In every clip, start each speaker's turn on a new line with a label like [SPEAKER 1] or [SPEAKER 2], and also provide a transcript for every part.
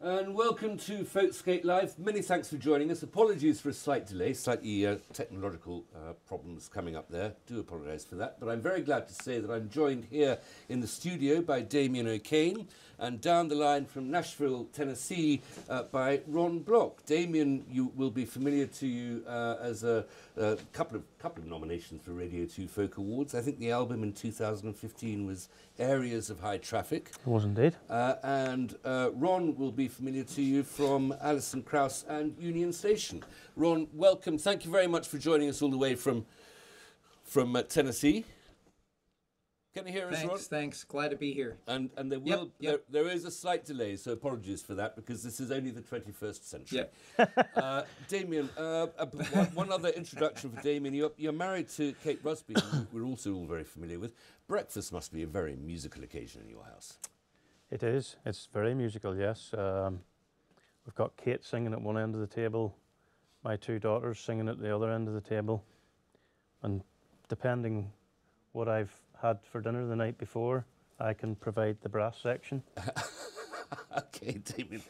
[SPEAKER 1] And welcome to Folkscape Live. Many thanks for joining us. Apologies for a slight delay, slightly technological problems coming up there. Do apologise for that. But I'm very glad to say that I'm joined here in the studio by Damien O'Kane and down the line from Nashville, Tennessee, by Ron Block. Damien, you will be familiar to you as a couple of nominations for Radio 2 Folk Awards. I think the album in 2015 was Areas of High Traffic.
[SPEAKER 2] It was indeed.
[SPEAKER 1] And Ron will be familiar to you from Alison Krauss and Union Station. Ron, welcome. Thank you very much for joining us all the way from Tennessee. Can you hear us, Ron?
[SPEAKER 3] Thanks. Glad to be here.
[SPEAKER 1] And there is a slight delay, so apologies for that, because this is only the 21st century.
[SPEAKER 3] Yep.
[SPEAKER 1] Damien, one other introduction for Damien. You're married to Kate Rusby, who we're also all very familiar with. Breakfast must be a very musical occasion in your house.
[SPEAKER 2] It is. It's very musical, yes. We've got Kate singing at one end of the table, my two daughters singing at the other end of the table, and depending what I've had for dinner the night before, I can provide the brass section.
[SPEAKER 1] Okay, Damien,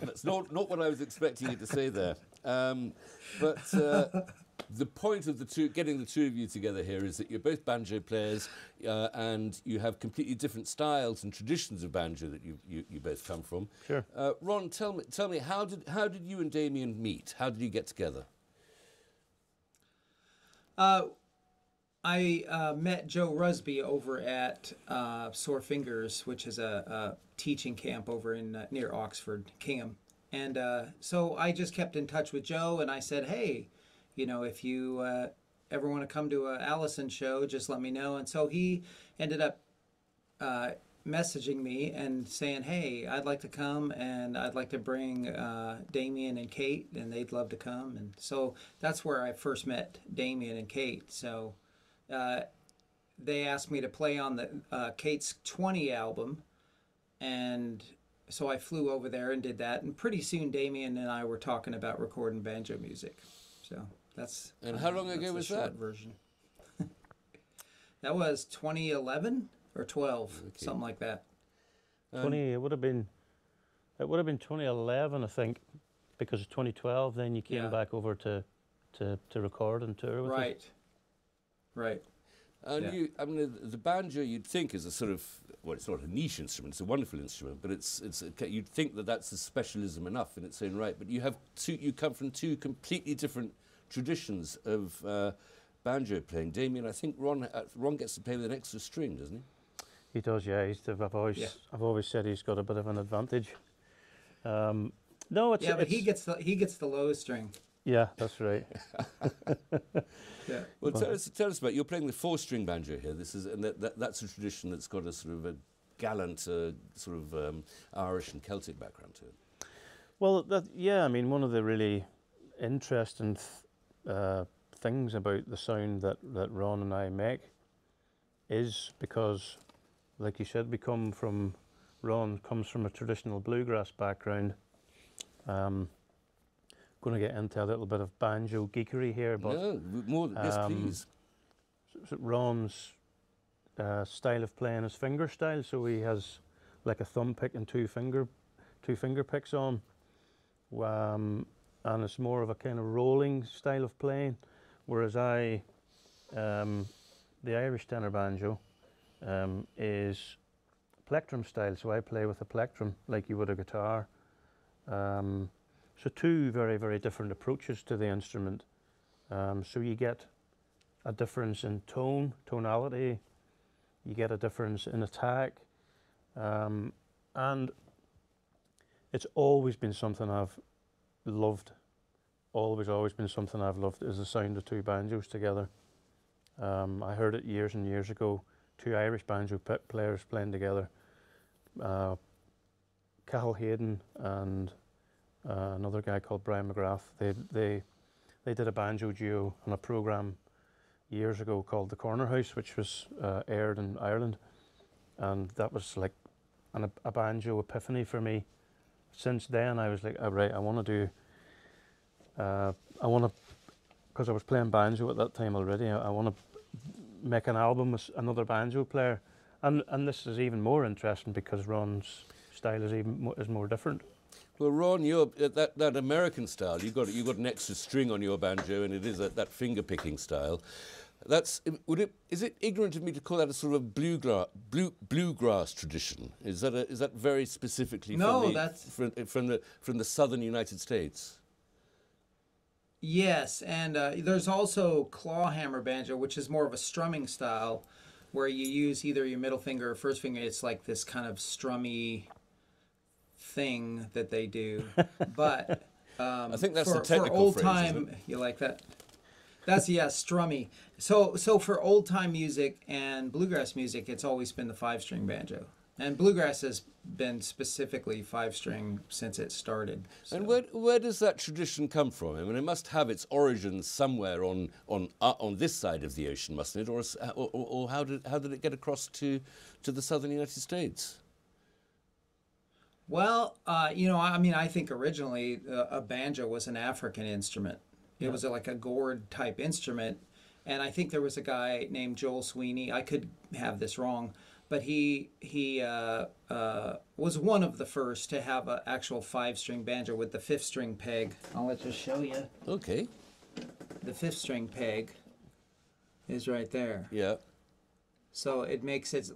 [SPEAKER 1] that's not what I was expecting you to say there. But the point of getting the two of you together here is that you're both banjo players, and you have completely different styles and traditions of banjo that you both come from.
[SPEAKER 2] Sure.
[SPEAKER 1] Ron, tell me, how did you and Damien meet? How did you get together?
[SPEAKER 3] I met Joe Rusby over at Sore Fingers, which is a teaching camp over in near Oxford, Kingham. And so I just kept in touch with Joe, and I said, hey, you know, if you ever want to come to a Allison show, just let me know. And so he ended up messaging me and saying, hey, I'd like to come, and I'd like to bring Damien and Kate, and they'd love to come. And so that's where I first met Damien and Kate. So they asked me to play on the Kate's 20 album, and so I flew over there and did that. And pretty soon Damien and I were talking about recording banjo music. So that's...
[SPEAKER 1] And how long ago was that?
[SPEAKER 3] Version. That was 2011 or 12, okay. Something like that.
[SPEAKER 2] It would have been 2011, I think, because of 2012. Then you came back over to record and tour with us.
[SPEAKER 3] Right.
[SPEAKER 1] And I mean, the banjo you'd think is a sort of, well, it's not a niche instrument. It's a wonderful instrument, but you'd think that that's a specialism enough in its own right. But you come from two completely different traditions of banjo playing. Damien, I think Ron gets to play with an extra string, doesn't he?
[SPEAKER 2] He does, yeah. I've always said he's got a bit of an advantage. But
[SPEAKER 3] he gets the low string.
[SPEAKER 2] Yeah, that's right.
[SPEAKER 1] Yeah. Well, tell us about, you're playing the 4-string banjo here. That's a tradition that's got a sort of a gallant sort of Irish and Celtic background to it.
[SPEAKER 2] Well, I mean, one of the really interesting things about the sound that Ron and I make is because, like you said, Ron comes from a traditional bluegrass background. Going to get into a little bit of banjo geekery here, but
[SPEAKER 1] yes, please.
[SPEAKER 2] Ron's style of playing is finger style, so he has like a thumb pick and two finger picks on, and it's more of a kind of rolling style of playing, whereas the Irish tenor banjo is plectrum style, so I play with a plectrum like you would a guitar. So two very, very different approaches to the instrument. So you get a difference in tonality, you get a difference in attack, and it's always been something I've loved. Always been something I've loved is the sound of two banjos together. I heard it years and years ago, two Irish banjo players playing together, Cathal Hayden and another guy called Brian McGrath. They did a banjo duo on a program years ago called The Corner House, which was aired in Ireland, and that was like a banjo epiphany for me. Since then, I was like, oh, right, I want to because I was playing banjo at that time already. I want to make an album with another banjo player, and this is even more interesting because Ron's style is more different.
[SPEAKER 1] Well, Ron, you're that American style. You've got an extra string on your banjo, and it is that finger picking style. Is it ignorant of me to call that a sort of bluegrass tradition? Is that very specifically from the southern United States?
[SPEAKER 3] Yes, and there's also clawhammer banjo, which is more of a strumming style, where you use either your middle finger or first finger. It's like this kind of strummy thing that they do. But
[SPEAKER 1] I think that's the technical
[SPEAKER 3] for old
[SPEAKER 1] phrase,
[SPEAKER 3] time,
[SPEAKER 1] isn't it?
[SPEAKER 3] you like that? That's strummy. So for old time music and bluegrass music, it's always been the 5-string banjo. And bluegrass has been specifically 5-string since it started. So.
[SPEAKER 1] And where does that tradition come from? I mean, it must have its origins somewhere on this side of the ocean, mustn't it? Or how did it get across to the southern United States?
[SPEAKER 3] Well, I think originally a banjo was an African instrument. It was like a gourd type instrument. And I think there was a guy named Joel Sweeney. I could have this wrong, but he was one of the first to have an actual 5-string banjo with the 5th-string peg. I'll just show you.
[SPEAKER 1] Okay.
[SPEAKER 3] The 5th-string peg is right there.
[SPEAKER 1] Yeah.
[SPEAKER 3] So it makes it...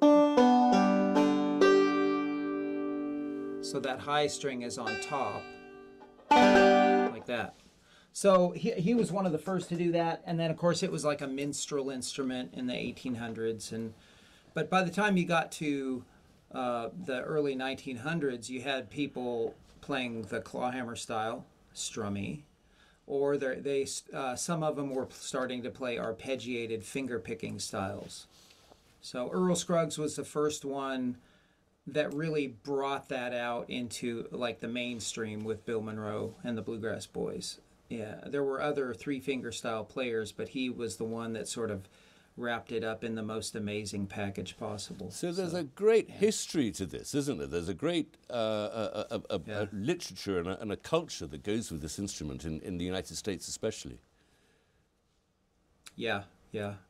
[SPEAKER 3] So that high string is on top, like that. So he was one of the first to do that, and then of course it was like a minstrel instrument in the 1800s. But by the time you got to the early 1900s, you had people playing the clawhammer style, strummy, or some of them were starting to play arpeggiated finger picking styles. So Earl Scruggs was the first one that really brought that out into like the mainstream with Bill Monroe and the Bluegrass Boys. Yeah, there were other 3-finger style players, but he was the one that sort of wrapped it up in the most amazing package possible.
[SPEAKER 1] So there's a great history to this, isn't there? There's a great literature and a culture that goes with this instrument in the United States especially.
[SPEAKER 3] Yeah.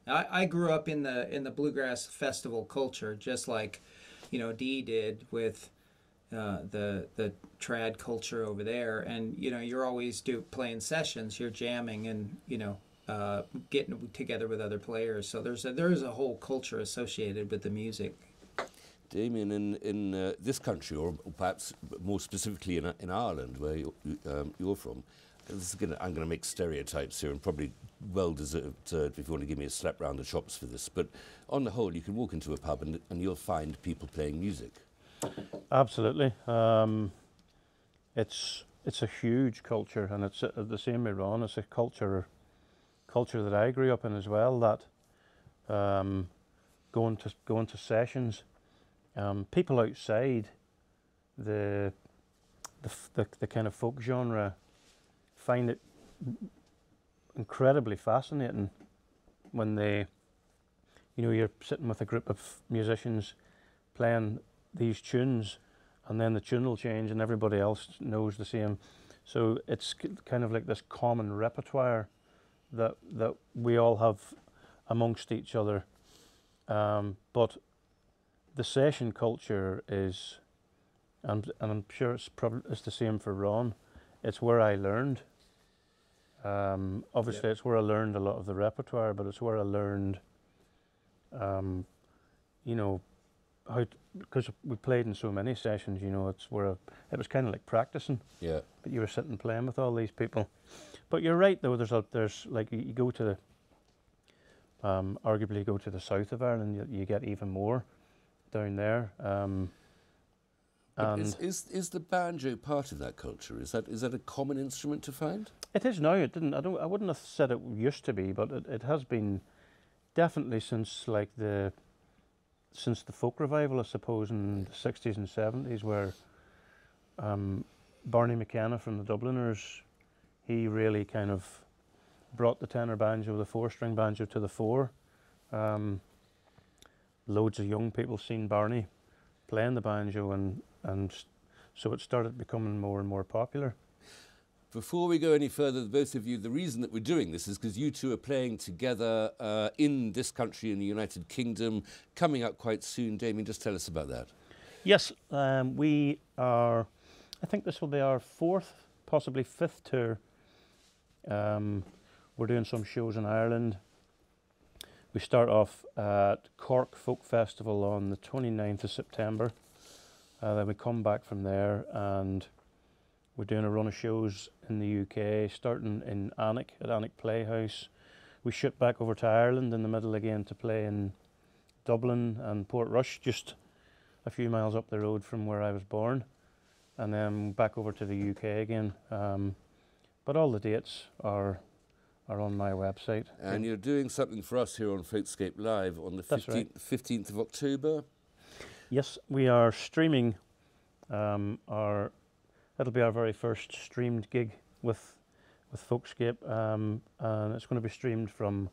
[SPEAKER 3] I grew up in the bluegrass festival culture, just like Dee did with the trad culture over there. And you're always playing sessions, you're jamming and getting together with other players. So there is a whole culture associated with the music.
[SPEAKER 1] Damien, in this country, or perhaps more specifically in Ireland, where you're from, I'm going to make stereotypes here, and probably well deserved if you want to give me a slap round the chops for this. But on the whole, you can walk into a pub and you'll find people playing music.
[SPEAKER 2] Absolutely. It's a huge culture, and it's the same way, Ron. It's a culture that I grew up in as well. That going to sessions, people outside the kind of folk genre find it incredibly fascinating when you're sitting with a group of musicians playing these tunes, and then the tune will change and everybody else knows the same. So it's kind of like this common repertoire that we all have amongst each other. But the session culture is, and I'm sure it's the same for Ron, it's where I learned. Obviously, it's where I learned a lot of the repertoire, but it's where I learned, how, because we played in so many sessions, it's where it was kind of like practicing.
[SPEAKER 1] Yeah.
[SPEAKER 2] But you were sitting playing with all these people. But you're right, though. There's like you go to arguably you go to the south of Ireland, you get even more down there.
[SPEAKER 1] And is the banjo part of that culture? Is that a common instrument to find?
[SPEAKER 2] It is now. I wouldn't have said it used to be, but it has been definitely since the folk revival, I suppose, in the 60s and 70s, where Barney McKenna from the Dubliners, he really kind of brought the tenor banjo, the 4-string banjo, to the fore. Loads of young people seen Barney playing the banjo, and so it started becoming more and more popular.
[SPEAKER 1] Before we go any further, both of you, the reason that we're doing this is because you two are playing together in this country, in the United Kingdom, coming up quite soon. Damien, just tell us about that.
[SPEAKER 2] Yes, we are I think this will be our 4th, possibly 5th tour. We're doing some shows in Ireland. We start off at Cork Folk Festival on the 29th of September. Then we come back from there and we're doing a run of shows in the UK, starting in Alnwick at Alnwick Playhouse. We ship back over to Ireland in the middle again to play in Dublin and Portrush, just a few miles up the road from where I was born. And then back over to the UK again. But all the dates are on my website.
[SPEAKER 1] And you're doing something for us here on Folkscape Live on the 15th of October?
[SPEAKER 2] Yes, we are streaming it'll be our very first streamed gig with Folkscape, and it's going to be streamed from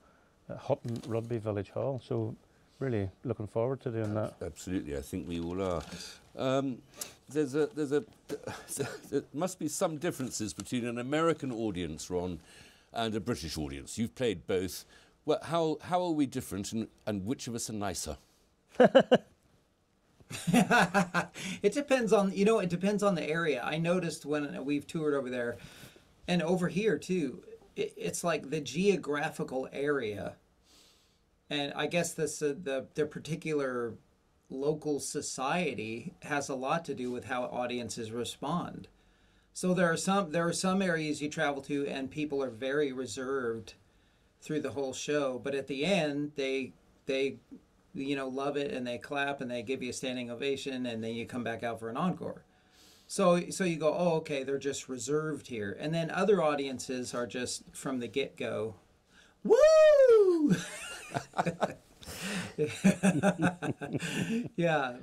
[SPEAKER 2] Hutton Rugby Village Hall, so really looking forward to doing that.
[SPEAKER 1] Absolutely, I think we all are. There must be some differences between an American audience, Ron, and a British audience. You've played both. Well, how are we different, and which of us are nicer?
[SPEAKER 3] It depends on, it depends on the area. I noticed when we've toured over there, and over here too, it's like the geographical area, and I guess their particular local society has a lot to do with how audiences respond. So there are some areas you travel to and people are very reserved through the whole show, but at the end they love it and they clap and they give you a standing ovation, and then you come back out for an encore. So you go, oh, okay, they're just reserved here. And then other audiences are just from the get-go, woo! Yeah,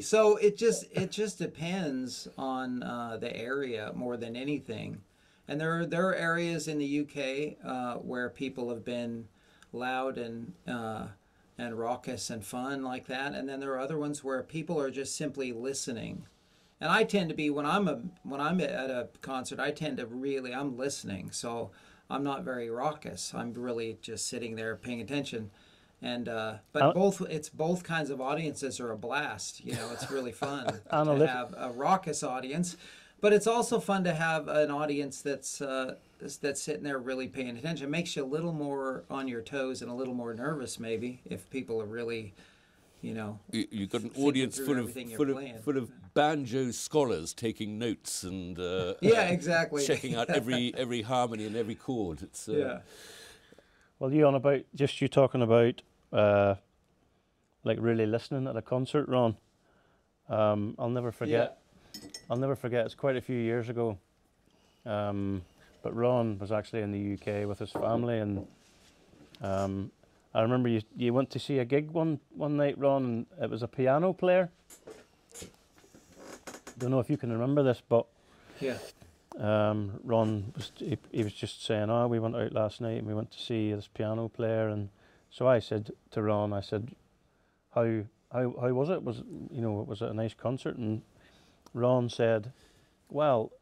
[SPEAKER 3] so it just depends on the area more than anything. And there are areas in the UK where people have been loud and raucous and fun like that, and then there are other ones where people are just simply listening. And I tend to be, when I'm at a concert, I'm listening, so I'm not very raucous. I'm really just sitting there paying attention. And but both kinds of audiences are a blast. It's really fun to have a raucous audience, but it's also fun to have an audience that's sitting there really paying attention. It makes you a little more on your toes and a little more nervous, maybe, if people are really,
[SPEAKER 1] You've got an audience full of banjo scholars taking notes and
[SPEAKER 3] yeah, exactly,
[SPEAKER 1] checking out every harmony and every chord. It's
[SPEAKER 3] yeah.
[SPEAKER 2] Well, you talking about like really listening at a concert, Ron. I'll never forget.
[SPEAKER 3] Yeah.
[SPEAKER 2] I'll never forget. It's quite a few years ago. But Ron was actually in the UK with his family, and I remember you went to see a gig one night, Ron, and it was a piano player. Don't know if you can remember this, but
[SPEAKER 3] yeah.
[SPEAKER 2] Ron he was just saying, "Oh, we went out last night and we went to see this piano player." And so I said to Ron, I said, "How was it? Was it a nice concert?" And Ron said, "Well,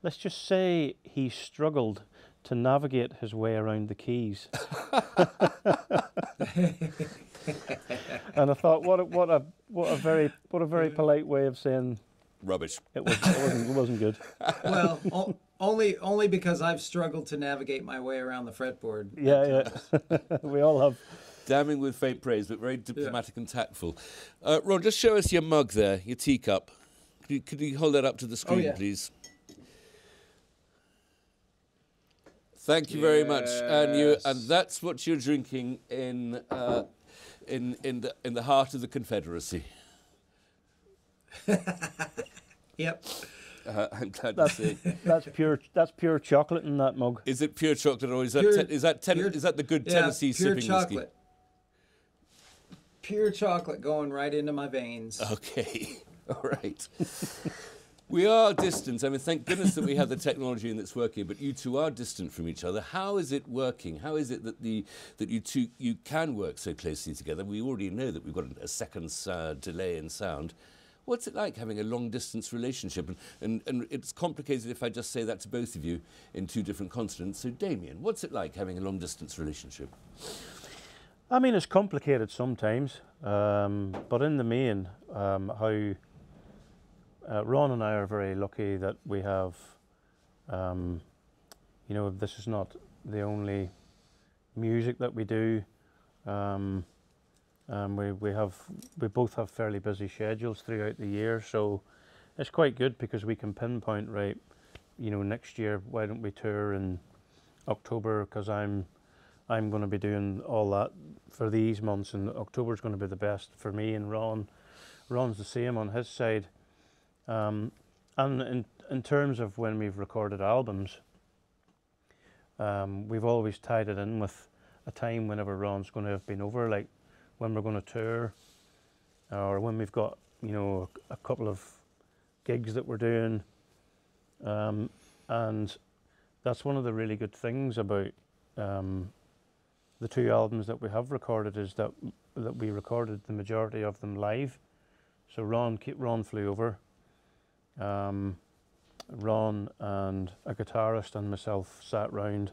[SPEAKER 2] let's just say he struggled to navigate his way around the keys." And I thought, what a very polite way of saying
[SPEAKER 1] rubbish.
[SPEAKER 2] It wasn't good.
[SPEAKER 3] Well, only because I've struggled to navigate my way around the fretboard.
[SPEAKER 2] Yeah. We all have.
[SPEAKER 1] Damning with faint praise, but very diplomatic and tactful. Ron, just show us your mug there, your teacup. Could you hold that up to the screen, please? Thank you very much. And that's what you're drinking in the heart of the Confederacy.
[SPEAKER 3] Yep.
[SPEAKER 1] I'm glad to see.
[SPEAKER 2] That's pure chocolate in that mug.
[SPEAKER 1] Is it pure chocolate, or is that the good Tennessee sipping
[SPEAKER 3] chocolate.
[SPEAKER 1] whiskey?
[SPEAKER 3] Pure chocolate going right into my veins.
[SPEAKER 1] Okay. All right. We are distant. I mean, thank goodness that we have the technology and it's working, but you two are distant from each other. How is it working? How is it that you can work so closely together? We already know that we've got a second's delay in sound. What's it like having a long-distance relationship? And it's complicated if I just say that to both of you in two different continents. So, Damien, what's it like having a long-distance relationship?
[SPEAKER 2] I mean, it's complicated sometimes, but in the main, Ron and I are very lucky that we have, this is not the only music that we do. We both have fairly busy schedules throughout the year, so it's quite good because we can pinpoint, right, next year why don't we tour in October, because I'm going to be doing all that for these months, and October is going to be the best for me, and Ron's the same on his side. And in terms of when we've recorded albums, we've always tied it in with a time whenever Ron's going to have been over, like when we're going to tour, or when we've got a couple of gigs that we're doing, and that's one of the really good things about the two albums that we have recorded, is that we recorded the majority of them live. So Ron flew over. Ron and a guitarist and myself sat round,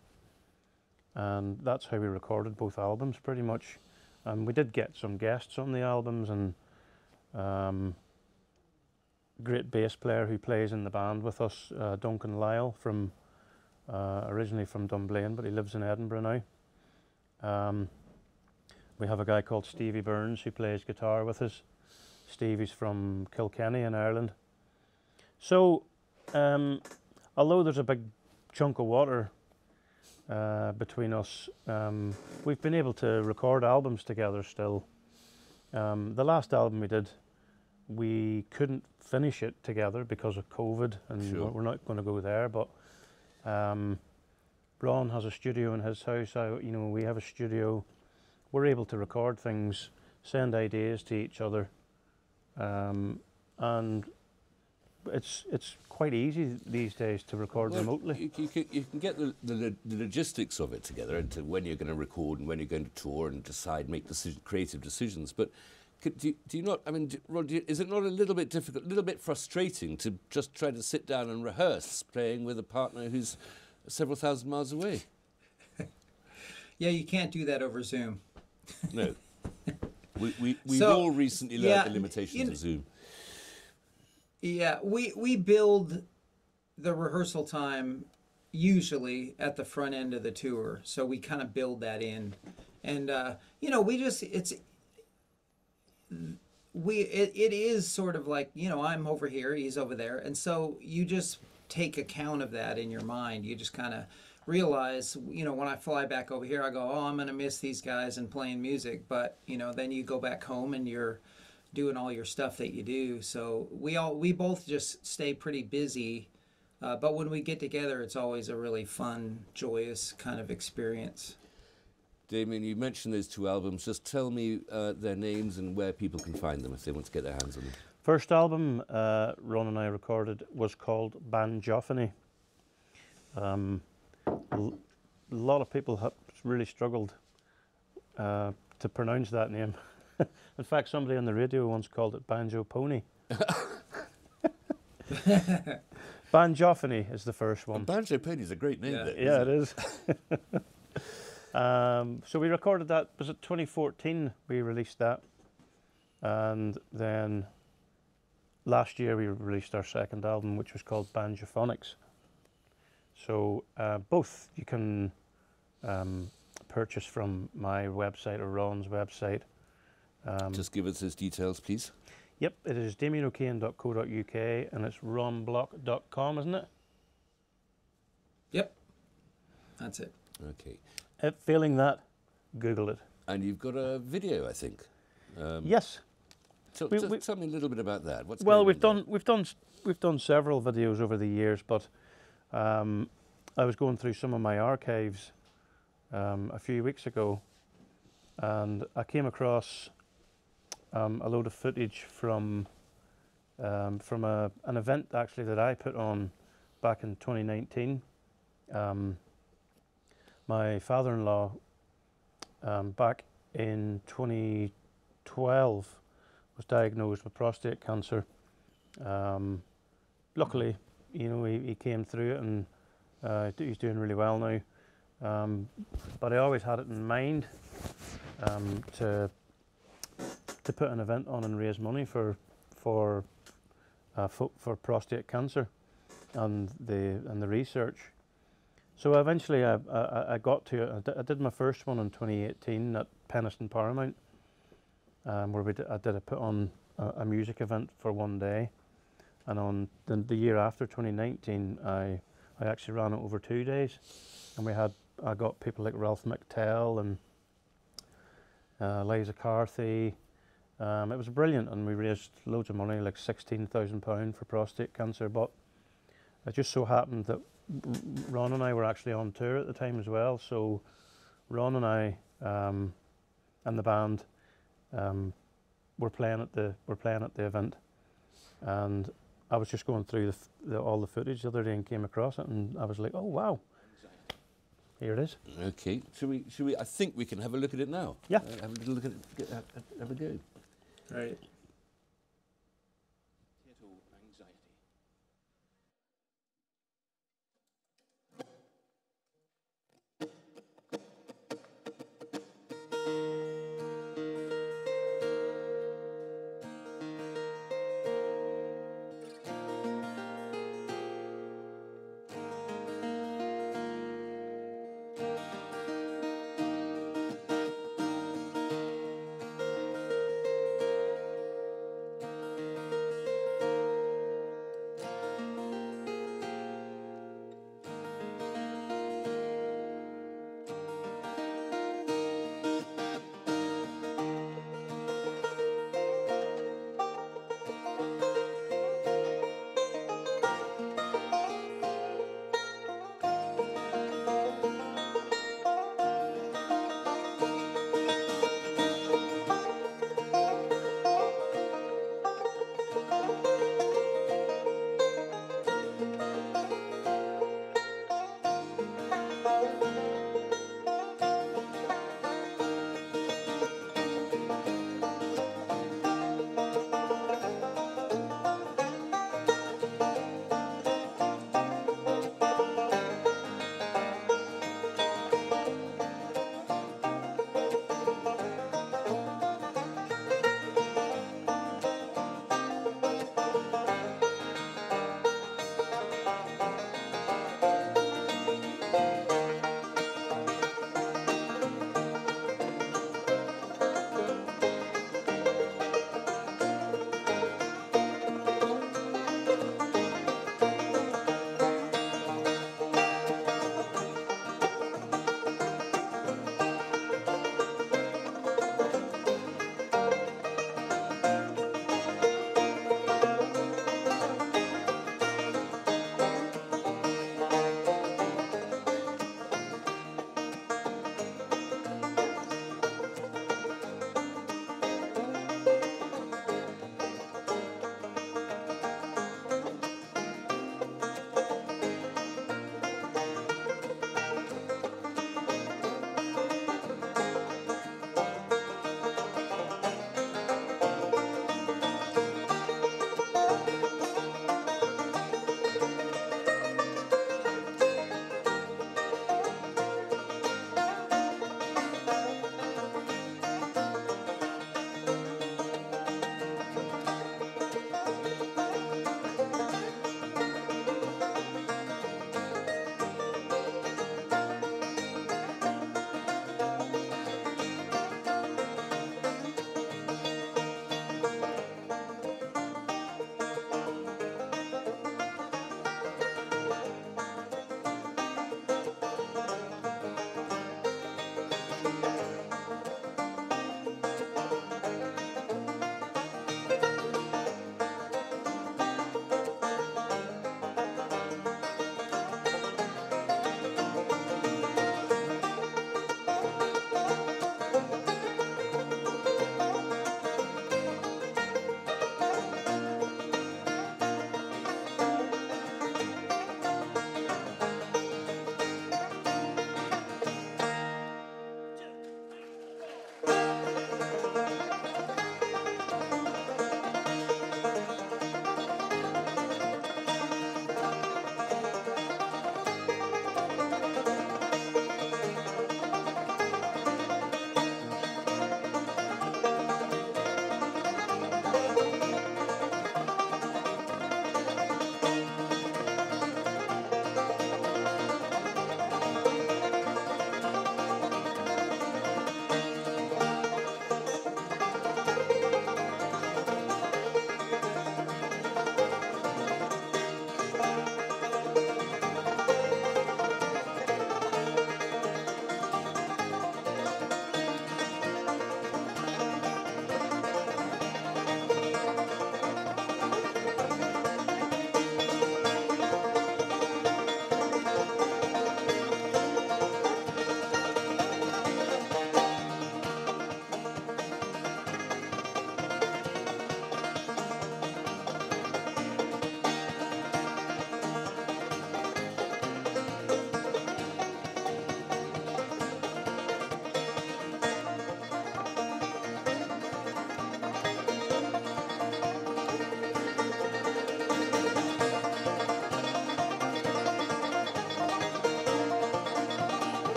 [SPEAKER 2] and that's how we recorded both albums pretty much. We did get some guests on the albums, and great bass player who plays in the band with us, Duncan Lyle, from originally from Dunblane, but he lives in Edinburgh now. We have a guy called Stevie Burns who plays guitar with us. Stevie's from Kilkenny in Ireland. So, although there's a big chunk of water between us, we've been able to record albums together still. The last album we did, we couldn't finish it together because of COVID, and
[SPEAKER 1] Sure.
[SPEAKER 2] we're not going to go there, but Ron has a studio in his house. We have a studio. We're able to record things, send ideas to each other, and it's quite easy these days to record remotely.
[SPEAKER 1] You can get the logistics of it together, into when you're going to record and when you're going to tour and make creative decisions. But do you not? I mean, Rod, is it not a little bit difficult, a little bit frustrating to just try to sit down and rehearse playing with a partner who's several thousand miles away?
[SPEAKER 3] Yeah, you can't do that over Zoom.
[SPEAKER 1] No. We've all recently learned the limitations of Zoom.
[SPEAKER 3] Yeah, we build the rehearsal time usually at the front end of the tour, so we kind of build that in, and it is sort of like, I'm over here, he's over there, and so you just take account of that in your mind. You just kind of realize, when I fly back over here, I go, oh, I'm going to miss these guys and playing music, but then you go back home and you're doing all your stuff that you do. So we both just stay pretty busy, but when we get together, it's always a really fun, joyous kind of experience.
[SPEAKER 1] Damien, you mentioned those two albums. Just tell me their names and where people can find them if they want to get their hands on them.
[SPEAKER 2] First album Ron and I recorded was called Banjophony. A lot of people have really struggled to pronounce that name. In fact, somebody on the radio once called it Banjo Pony. Banjophony is the first one.
[SPEAKER 1] Banjo Pony is a great name.
[SPEAKER 2] Yeah, it is. So we recorded that, was it 2014 we released that, and then last year we released our second album, which was called Banjophonics. So both you can purchase from my website or Ron's website.
[SPEAKER 1] Just give us his details, please.
[SPEAKER 2] Yep, it is damienokane.co.uk, and it's ronblock.com, isn't it?
[SPEAKER 3] Yep, that's it.
[SPEAKER 1] Okay.
[SPEAKER 2] Failing that, Google it.
[SPEAKER 1] And you've got a video, I think.
[SPEAKER 2] Yes.
[SPEAKER 1] So just tell me a little bit about that.
[SPEAKER 2] We've done several videos over the years, but I was going through some of my archives a few weeks ago, and I came across a load of footage from an event actually that I put on back in 2019. My father-in-law back in 2012 was diagnosed with prostate cancer. Luckily, he came through it, and he's doing really well now. But I always had it in mind to put an event on and raise money for for prostate cancer and the research. So eventually I got to it. I did my first one in 2018 at Penistone Paramount, where I put on a music event for one day, and on the year after 2019 I actually ran it over 2 days, and I got people like Ralph McTell and Liza Carthy. It was brilliant, and we raised loads of money, like £16,000 for prostate cancer. But it just so happened that Ron and I were actually on tour at the time as well. So Ron and I and the band were playing at the event, and I was just going through all the footage the other day and came across it, and I was like, oh wow, here it is.
[SPEAKER 1] Okay, should we? I think we can have a look at it now.
[SPEAKER 2] Yeah.
[SPEAKER 1] Have a little look at it. Have a go.
[SPEAKER 3] Right.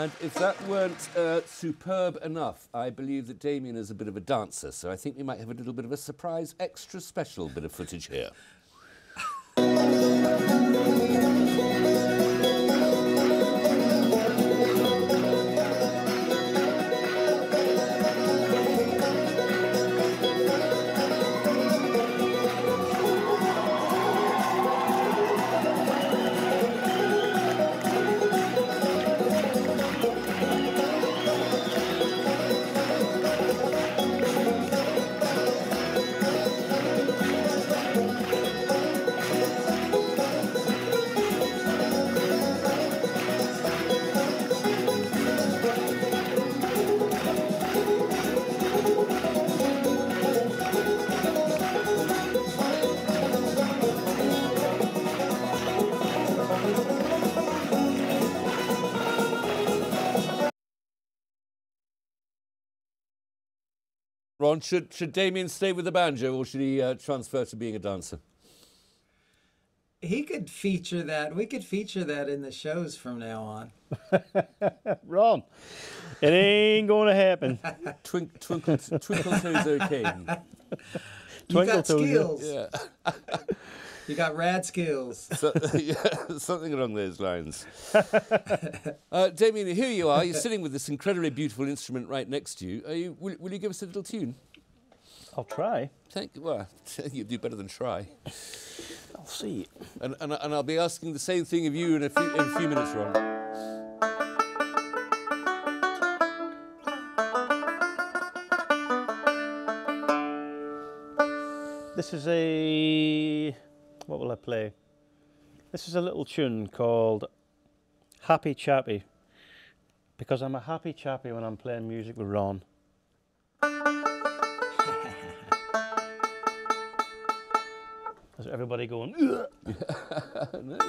[SPEAKER 1] And if that weren't superb enough, I believe that Damien is a bit of a dancer, so I think we might have a little bit of a surprise, extra special bit of footage here. Ron, should Damien stay with the banjo or should he transfer to being a dancer?
[SPEAKER 3] He could feature that. We could feature that in the shows from now on.
[SPEAKER 2] Ron, it ain't going to happen.
[SPEAKER 1] Twinkle Toes O'Kane.
[SPEAKER 3] You got skills.
[SPEAKER 1] Yeah.
[SPEAKER 3] You got rad skills.
[SPEAKER 1] So, yeah, something along those lines. Damien, here you are. You're sitting with this incredibly beautiful instrument right next to you. Will you give us a little tune?
[SPEAKER 2] I'll try.
[SPEAKER 1] Thank you. Well, you do better than try.
[SPEAKER 2] I'll see.
[SPEAKER 1] And I'll be asking the same thing of you in a few minutes, Ron.
[SPEAKER 2] This is a... What will I play? This is a little tune called Happy Chappy, because I'm a happy chappy when I'm playing music with Ron. Is everybody going, ugh?
[SPEAKER 1] No.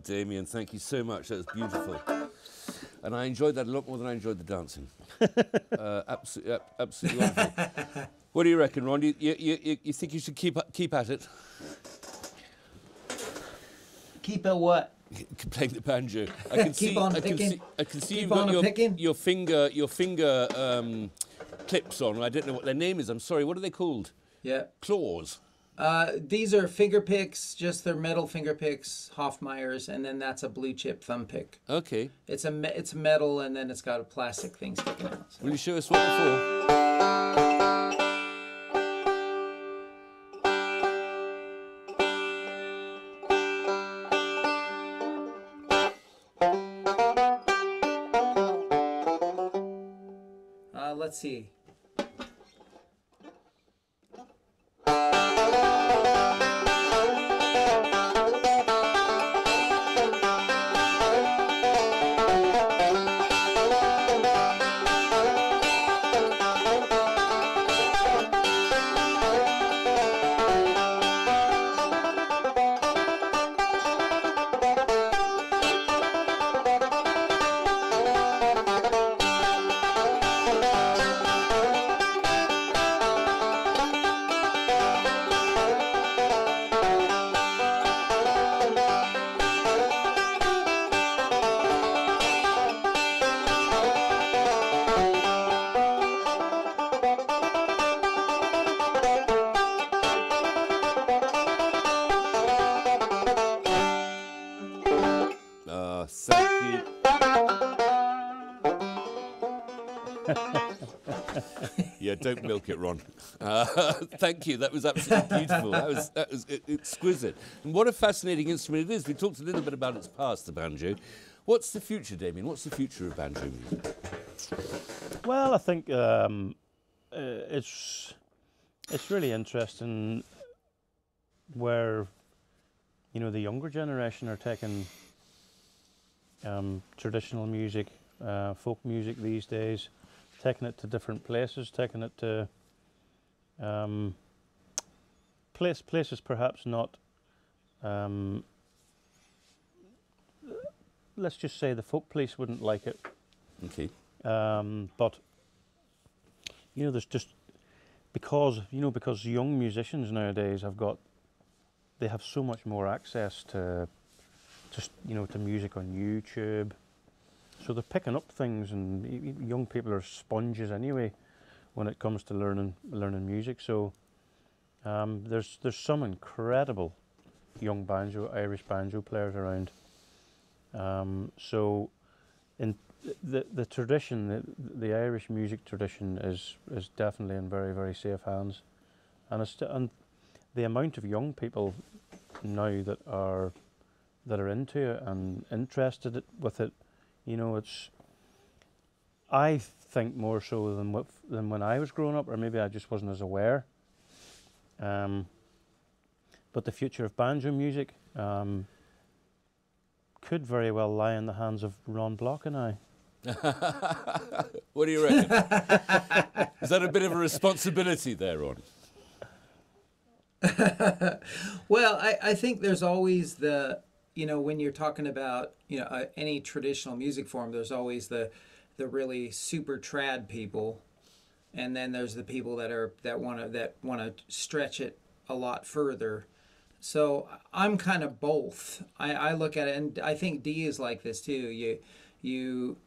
[SPEAKER 1] Damien, thank you so much. That was beautiful. And I enjoyed that a lot more than I enjoyed the dancing. Absolutely wonderful. What do you reckon, Ron? You think you should keep at it?
[SPEAKER 3] Keep at what?
[SPEAKER 1] Playing the banjo. I can see.
[SPEAKER 3] on
[SPEAKER 1] I
[SPEAKER 3] picking.
[SPEAKER 1] can see
[SPEAKER 3] Keep
[SPEAKER 1] you've got
[SPEAKER 3] on picking.
[SPEAKER 1] your finger clips on. I don't know what their name is. I'm sorry. What are they called?
[SPEAKER 3] Yeah.
[SPEAKER 1] Claws.
[SPEAKER 3] These are finger picks, just they're metal finger picks, Hofmeyer's, and then that's a blue chip thumb pick.
[SPEAKER 1] Okay.
[SPEAKER 3] It's metal, and then it's got a plastic thing sticking out. So.
[SPEAKER 1] Will you show us what they're for?
[SPEAKER 3] Let's see. Thank you.
[SPEAKER 1] Yeah, don't milk it, Ron. Thank you. That was absolutely beautiful. That was exquisite. And what a fascinating instrument it is. We talked a little bit about its past, the banjo. What's the future, Damien? What's the future of banjo music?
[SPEAKER 2] Well, I think it's really interesting where, you know, the younger generation are taking traditional music, folk music these days, taking it to different places, taking it to places perhaps not, let's just say the folk police wouldn't like it.
[SPEAKER 1] Okay.
[SPEAKER 2] But, you know, there's just, because young musicians nowadays they have so much more access to just, you know, to music on YouTube. So they're picking up things, and young people are sponges anyway when it comes to learning music. So there's some incredible young Irish banjo players around. So in the tradition, the Irish music tradition is definitely in very, very safe hands, and the amount of young people now that are into it and interested with it, you know, I think more so than when I was growing up, or maybe I just wasn't as aware. But the future of banjo music could very well lie in the hands of Ron Block and I.
[SPEAKER 1] What do you reckon? Is that a bit of a responsibility there, Ron?
[SPEAKER 3] Well, I think there's always the, you know, when you're talking about, you know, any traditional music form, there's always the really super trad people, and then there's the people that want to stretch it a lot further. So I'm kind of both. I look at it, and I think Dee is like this too. You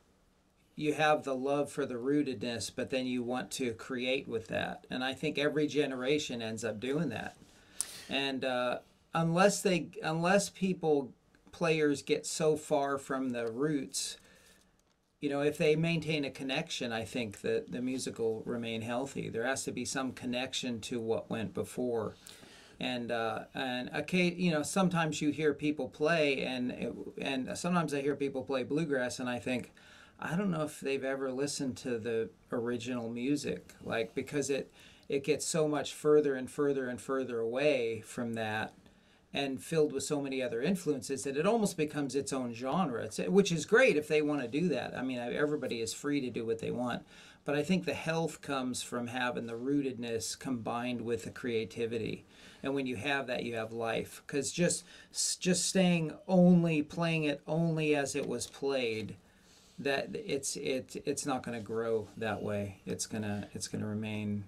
[SPEAKER 3] have the love for the rootedness, but then you want to create with that. And I think every generation ends up doing that. And unless players get so far from the roots, you know, if they maintain a connection, I think that the music will remain healthy. There has to be some connection to what went before. And okay, you know, sometimes you hear people play, and sometimes I hear people play bluegrass, and I think, I don't know if they've ever listened to the original music, like, because it gets so much further and further and further away from that, and filled with so many other influences that it almost becomes its own genre, which is great if they want to do that. I mean, everybody is free to do what they want. But I think the health comes from having the rootedness combined with the creativity. And when you have that, you have life. Because just playing it only as it was played, that it's not going to grow that way. It's gonna remain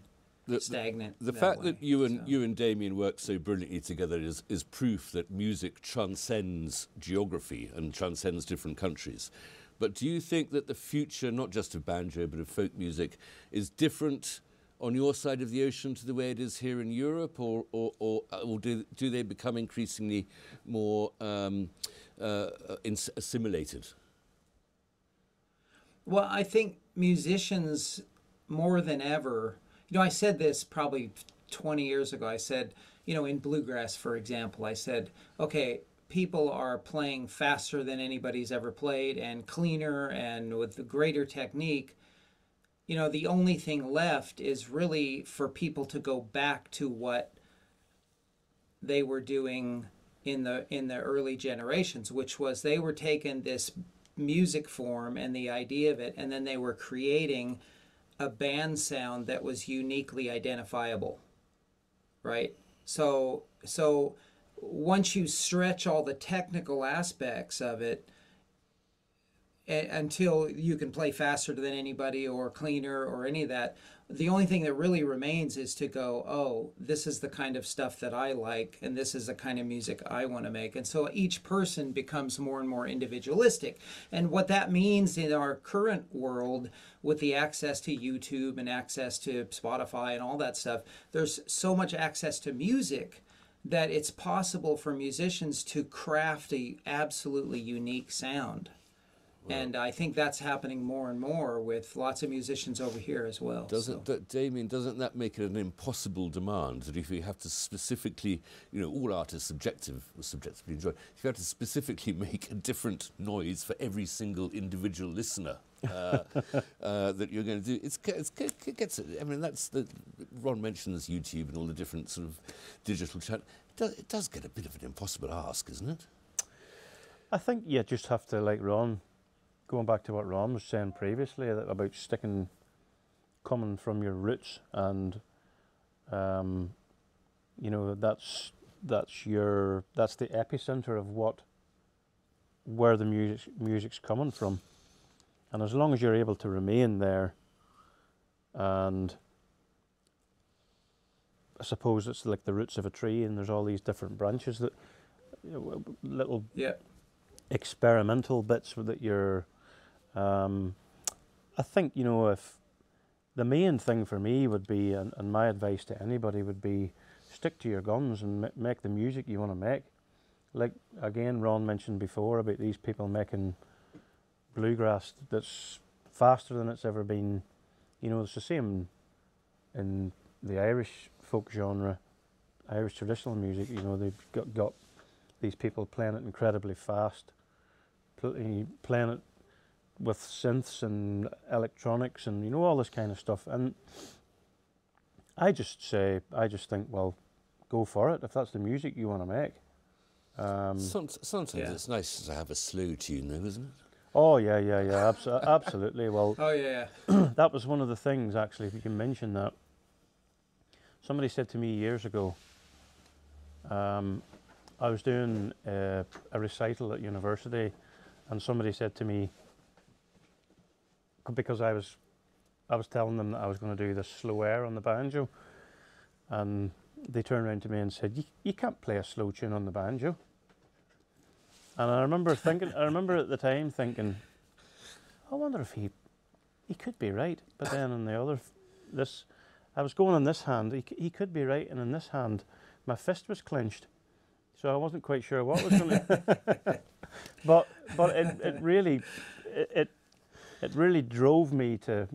[SPEAKER 3] stagnant.
[SPEAKER 1] The fact that you and Damien work so brilliantly together is proof that music transcends geography and transcends different countries. But do you think that the future, not just of banjo but of folk music, is different on your side of the ocean to the way it is here in Europe, or do they become increasingly more assimilated?
[SPEAKER 3] Well, I think musicians more than ever, you know, I said this probably 20 years ago. I said, you know, in bluegrass, for example, I said, okay, people are playing faster than anybody's ever played and cleaner and with greater technique. You know, the only thing left is really for people to go back to what they were doing in the early generations, which was they were taking this music form and the idea of it, and then they were creating a band sound that was uniquely identifiable, right? So once you stretch all the technical aspects of it until you can play faster than anybody or cleaner or any of that, the only thing that really remains is to go, oh, this is the kind of stuff that I like, and this is the kind of music I want to make. And so each person becomes more and more individualistic. And what that means in our current world, with the access to YouTube and access to Spotify and all that stuff, there's so much access to music that it's possible for musicians to craft a absolutely unique sound. And I think that's happening more and more with lots of musicians over here as well.
[SPEAKER 1] Damien, doesn't that make it an impossible demand that if you have to specifically, all art is subjectively enjoyed, if you have to specifically make a different noise for every single individual listener that you're going to do, it gets it. I mean, Ron mentions YouTube and all the different sort of digital channels. It does get a bit of an impossible ask, isn't it?
[SPEAKER 2] I think you just have to, like Ron, going back to what Ron was saying previously about coming from your roots, and that's the epicenter of where the music's coming from, and as long as you're able to remain there, and I suppose it's like the roots of a tree, and there's all these different branches that little experimental bits that you're. I think if the main thing for me would be, and my advice to anybody would be, stick to your guns and make the music you want to make. Like again, Ron mentioned before about these people making bluegrass that's faster than it's ever been. It's the same in the Irish folk genre, Irish traditional music. They've got these people playing it incredibly fast, playing it with synths and electronics and all this kind of stuff. And I just think, well, go for it if that's the music you want to make.
[SPEAKER 1] Sometimes it's nice to have a slow tune, though, isn't it?
[SPEAKER 2] Oh yeah, absolutely. Well,
[SPEAKER 3] oh yeah.
[SPEAKER 2] That was one of the things, actually, if you can mention that. Somebody said to me years ago, I was doing a recital at university, and somebody said to me, because I was telling them that I was going to do this slow air on the banjo, and they turned around to me and said, you can't play a slow tune on the banjo. And I remember at the time thinking, I wonder if he could be right. But then on the other, I was going on this hand, he could be right, and in this hand, my fist was clenched. So I wasn't quite sure what was going to. But it really drove me to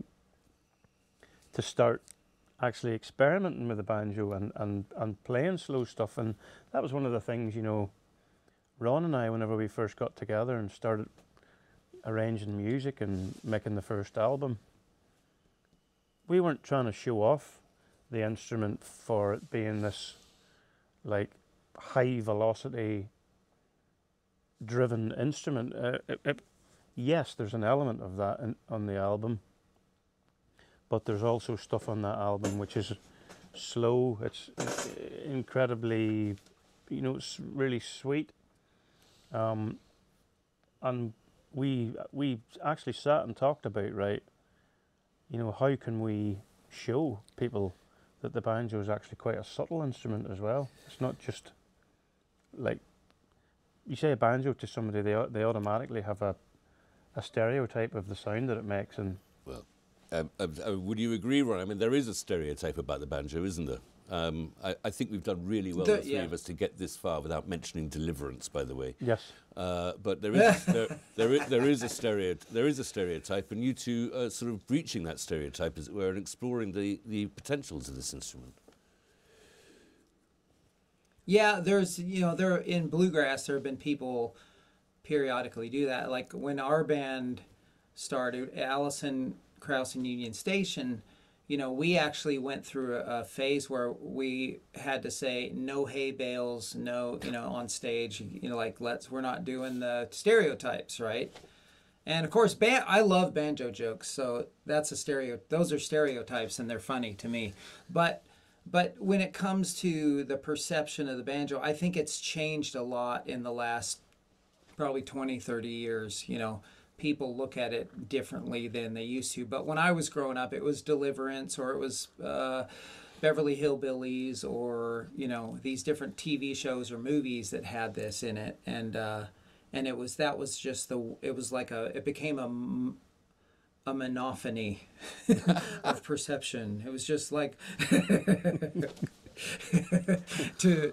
[SPEAKER 2] start actually experimenting with the banjo and playing slow stuff. And that was one of the things, Ron and I, whenever we first got together and started arranging music and making the first album, we weren't trying to show off the instrument for it being this like high velocity driven instrument. Yes, there's an element of that on the album, but there's also stuff on that album which is slow. It's incredibly, it's really sweet. And we actually sat and talked about, right, how can we show people that the banjo is actually quite a subtle instrument as well. It's not just like, you say a banjo to somebody, they automatically have a stereotype of the sound that it makes. And
[SPEAKER 1] well, would you agree, Ron? I mean, there is a stereotype about the banjo, isn't there? I think we've done really well, the three of us, to get this far without mentioning Deliverance, by the way.
[SPEAKER 2] Yes.
[SPEAKER 1] But there is a stereotype, and you two are sort of breaching that stereotype, as it were, and exploring the potentials of this instrument.
[SPEAKER 3] Yeah, there's in bluegrass there have been people periodically do that. Like when our band started, Allison Krause and Union Station. We actually went through a phase where we had to say no hay bales, no, on stage, we're not doing the stereotypes, right? And of course, I love banjo jokes, so those are stereotypes, and they're funny to me. But when it comes to the perception of the banjo, I think it's changed a lot in the last probably 20, 30 years, People look at it differently than they used to. But when I was growing up, it was Deliverance, or it was Beverly Hillbillies, or these different TV shows or movies that had this in it, and it became a monophony of perception. It was just like to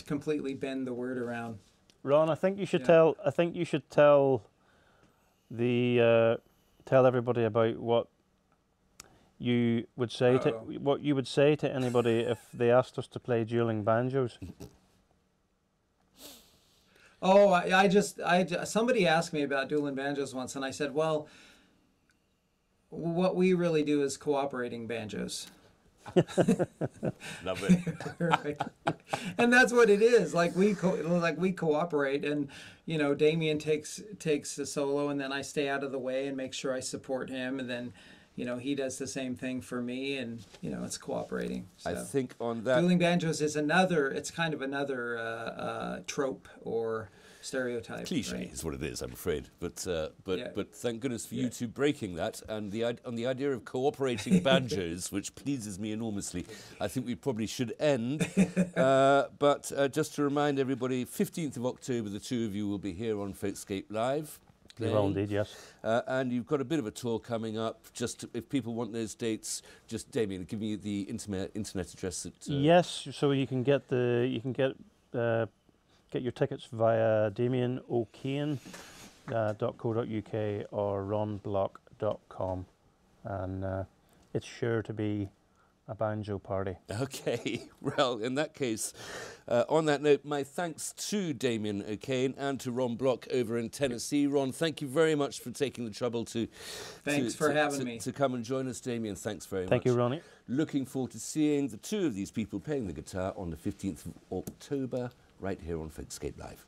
[SPEAKER 3] completely bend the word around.
[SPEAKER 2] Ron, I think you should tell tell everybody about what you would say to anybody if they asked us to play dueling banjos.
[SPEAKER 3] Oh, somebody asked me about dueling banjos once, and I said, well, what we really do is cooperating banjos.
[SPEAKER 1] Love it.
[SPEAKER 3] Right. And that's what it is. Like we cooperate, and Damien takes the solo, and then I stay out of the way and make sure I support him, and then he does the same thing for me, and it's cooperating. So
[SPEAKER 1] I think on that,
[SPEAKER 3] dueling banjos is kind of another trope or stereotype.
[SPEAKER 1] Cliche,
[SPEAKER 3] right?
[SPEAKER 1] is what it is, I'm afraid. But
[SPEAKER 3] Yeah.
[SPEAKER 1] thank goodness for you two breaking that, and on the idea of cooperating banjos, which pleases me enormously. I think we probably should end. But just to remind everybody, 15th of October, the two of you will be here on Folkscape Live.
[SPEAKER 2] We will indeed, yes.
[SPEAKER 1] And you've got a bit of a tour coming up. Just if people want those dates, just Damien, give me the internet address.
[SPEAKER 2] Yes, so you can get get your tickets via damienokane.co.uk or ronblock.com, and it's sure to be a banjo party.
[SPEAKER 1] Okay, well, in that case, on that note, my thanks to Damien O'Kane and to Ron Block over in Tennessee. Ron, thank you very much for taking the trouble to
[SPEAKER 3] having me.
[SPEAKER 1] To come and join us. Damien, thanks very much.
[SPEAKER 2] Thank you, Ronnie.
[SPEAKER 1] Looking forward to seeing the two of these people playing the guitar on the 15th of October, right here on Folkscape Live.